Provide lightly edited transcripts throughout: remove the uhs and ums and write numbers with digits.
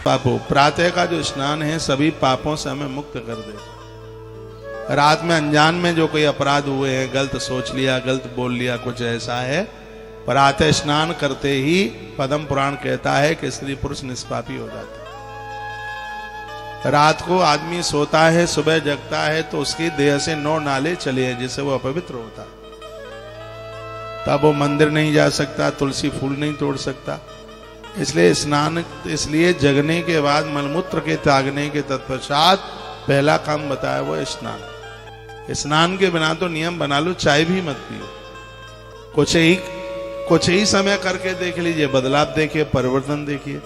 पापों, प्रातः का जो स्नान है सभी पापों से हमें मुक्त कर दे। रात में अनजान में जो कोई अपराध हुए हैं, गलत सोच लिया, गलत बोल लिया, कुछ ऐसा है, प्रातः स्नान करते ही पद्म पुराण कहता है कि स्त्री पुरुष निष्पापी हो जाता है। रात को आदमी सोता है, सुबह जगता है तो उसकी देह से 9 नाले चले हैं जिससे वो अपवित्र होता है। तब वो मंदिर नहीं जा सकता, तुलसी फूल नहीं तोड़ सकता। इसलिए स्नान, इसलिए जगने के बाद मलमूत्र के त्यागने के तत्पश्चात पहला काम बताया वो स्नान। स्नान के बिना तो नियम बना लो, चाय भी मत पियो। कुछ ही समय करके देख लीजिए, बदलाव देखिए, परिवर्तन देखिए।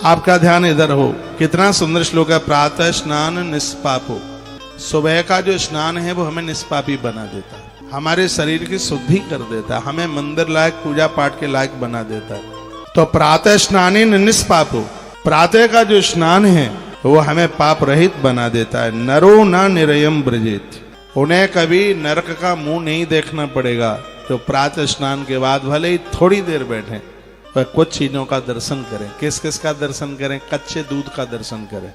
आपका ध्यान इधर हो। कितना सुंदर श्लोक है, प्रातः स्नान निष्पापो। सुबह का जो स्नान है वो हमें निष्पापी बना देता है, हमारे शरीर की शुद्धि कर देता है, हमें मंदिर लायक, पूजा पाठ के लायक बना देता है। तो प्रातः स्नाने निष्पापो, प्रातः का जो स्नान है वो हमें पाप रहित बना देता है। नरो न निरयम ब्रजेत, उन्हें कभी नरक का मुंह नहीं देखना पड़ेगा। तो प्रातः स्नान के बाद भले ही थोड़ी देर बैठें पर कुछ चीजों का दर्शन करें। किस किस का दर्शन करें? कच्चे दूध का दर्शन करें,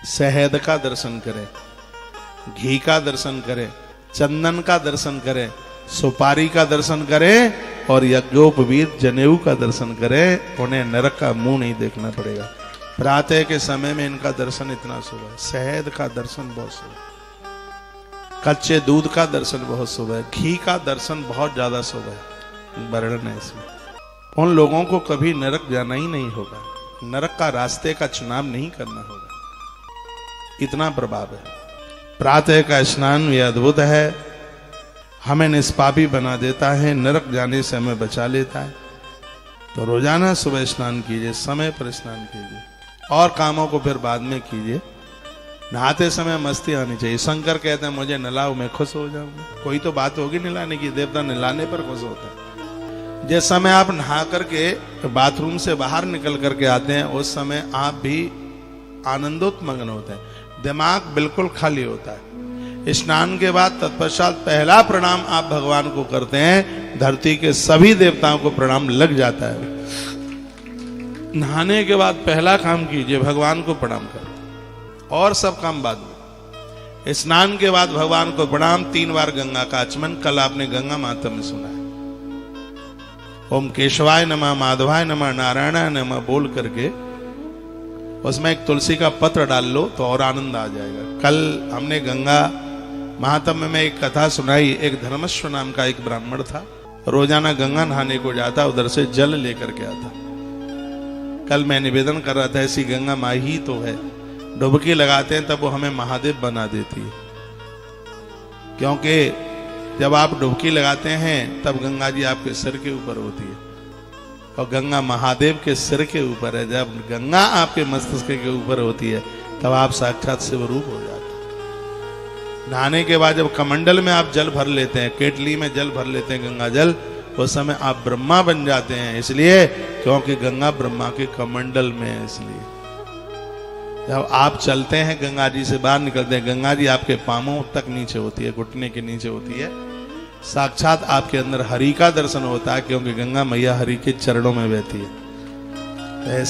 शहद का दर्शन करें, घी का दर्शन करें, चंदन का दर्शन करें, सुपारी का दर्शन करें और यज्ञोपवीत जनेऊ का दर्शन करें। उन्हें नरक का मुंह नहीं देखना पड़ेगा। प्रातः के समय में इनका दर्शन इतना शुभ है। शहद का दर्शन बहुत शुभ है, कच्चे दूध का दर्शन बहुत शुभ है, घी का दर्शन बहुत ज्यादा शुभ है। वर्णन है इसमें। उन लोगों को कभी नरक जाना ही नहीं होगा, नरक का रास्ते का चुनाव नहीं करना होगा, इतना प्रभाव है। प्रातः का स्नान ये अद्भुत है, हमें निष्पापी बना देता है, नरक जाने से हमें बचा लेता है। तो रोजाना सुबह स्नान कीजिए, समय पर स्नान कीजिए और कामों को फिर बाद में कीजिए। नहाते समय मस्ती आनी चाहिए। शंकर कहते हैं मुझे नलाओ मैं खुश हो जाऊंगा। कोई तो बात होगी निलाने की, देवता निलाने पर खुश होता है। जिस समय आप नहा करके बाथरूम से बाहर निकल करके आते हैं उस समय आप भी आनंदोत्मग्न होते हैं, दिमाग बिल्कुल खाली होता है। स्नान के बाद तत्पश्चात पहला प्रणाम आप भगवान को करते हैं, धरती के सभी देवताओं को प्रणाम लग जाता है। नहाने के बाद पहला काम कीजिए, भगवान को प्रणाम करें और सब काम बाद में। स्नान के बाद भगवान को प्रणाम, 3 बार गंगा का आचमन। कल आपने गंगा मातम में सुना है, ओम केशवाय नमः, माधवाय नमः, नारायणाय नमः बोल करके उसमें एक तुलसी का पत्र डाल लो तो और आनंद आ जाएगा। कल हमने गंगा महात्म्य में एक कथा सुनाई। एक धर्मश्व नाम का एक ब्राह्मण था, रोजाना गंगा नहाने को जाता, उधर से जल लेकर के आता। कल मैं निवेदन कर रहा था, ऐसी गंगा माँ ही तो है, डुबकी लगाते हैं तब वो हमें महादेव बना देती है। क्योंकि जब आप डुबकी लगाते हैं तब गंगा जी आपके सिर के ऊपर होती है और गंगा महादेव के सिर के ऊपर है। जब गंगा आपके मस्तिष्क के ऊपर होती है तब आप साक्षात शिवरूप हो जाते हैं। नहाने के बाद जब कमंडल में आप जल भर लेते हैं, केटली में जल भर लेते हैं गंगा जल, उस समय आप ब्रह्मा बन जाते हैं। इसलिए क्योंकि गंगा ब्रह्मा के कमंडल में है। इसलिए जब आप चलते हैं गंगा जी से बाहर निकलते हैं, गंगा जी आपके पांवों तक नीचे होती है, घुटने के नीचे होती है। साक्षात आपके अंदर हरि का दर्शन होता है, क्योंकि गंगा मैया हरि के चरणों में बहती है। ऐसे